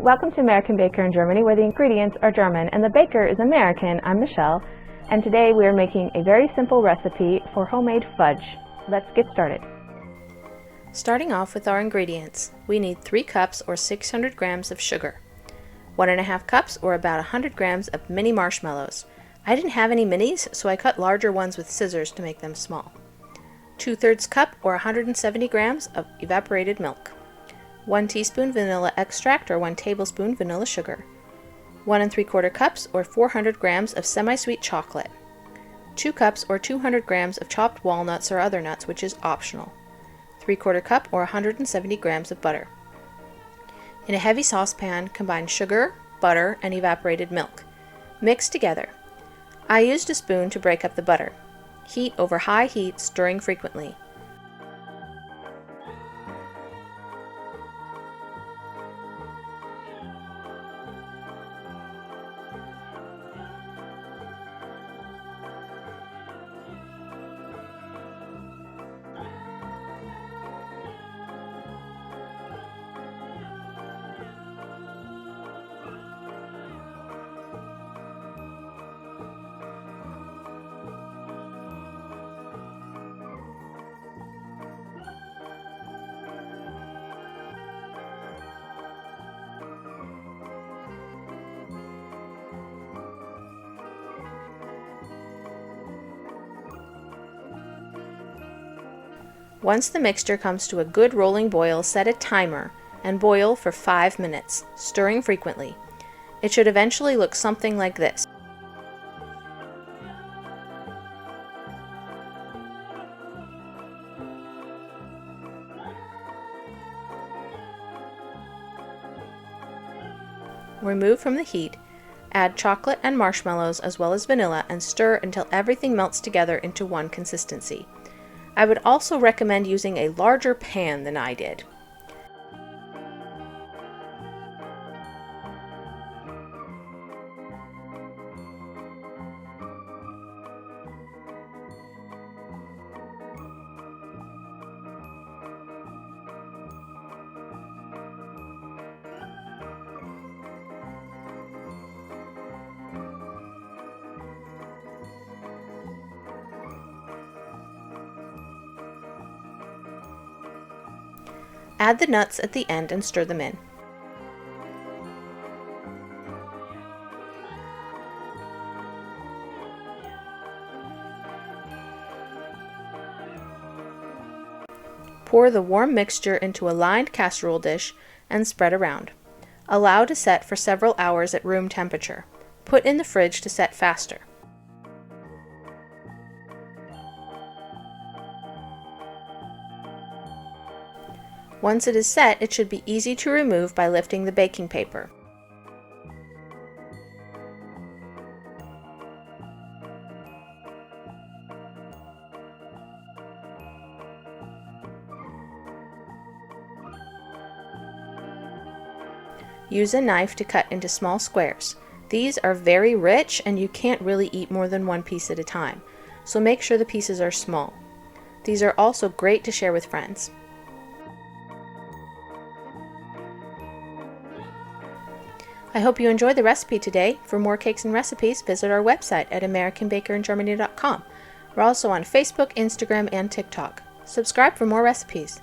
Welcome to American Baker in Germany, where the ingredients are German and the baker is American. I'm Michelle, and today we are making a very simple recipe for homemade fudge. Let's get started. Starting off with our ingredients, we need 3 cups or 600 grams of sugar, 1.5 cups or about 100 grams of mini marshmallows. I didn't have any minis, so I cut larger ones with scissors to make them small. 2/3 cup or 170 grams of evaporated milk. 1 teaspoon vanilla extract or 1 tablespoon vanilla sugar, 1 3/4 cups or 400 grams of semi-sweet chocolate, 2 cups or 200 grams of chopped walnuts or other nuts, which is optional, 3/4 cup or 170 grams of butter. In a heavy saucepan, combine sugar, butter, and evaporated milk. Mix together. I used a spoon to break up the butter. Heat over high heat, stirring frequently. Once the mixture comes to a good rolling boil, set a timer and boil for 5 minutes, stirring frequently. It should eventually look something like this. Remove from the heat, add chocolate and marshmallows as well as vanilla, and stir until everything melts together into one consistency. I would also recommend using a larger pan than I did. Add the nuts at the end and stir them in. Pour the warm mixture into a lined casserole dish and spread around. Allow to set for several hours at room temperature. Put in the fridge to set faster. Once it is set, it should be easy to remove by lifting the baking paper. Use a knife to cut into small squares. These are very rich and you can't really eat more than one piece at a time, so make sure the pieces are small. These are also great to share with friends. I hope you enjoyed the recipe today. For more cakes and recipes, visit our website at americanbakeringermany.com. We're also on Facebook, Instagram, and TikTok. Subscribe for more recipes.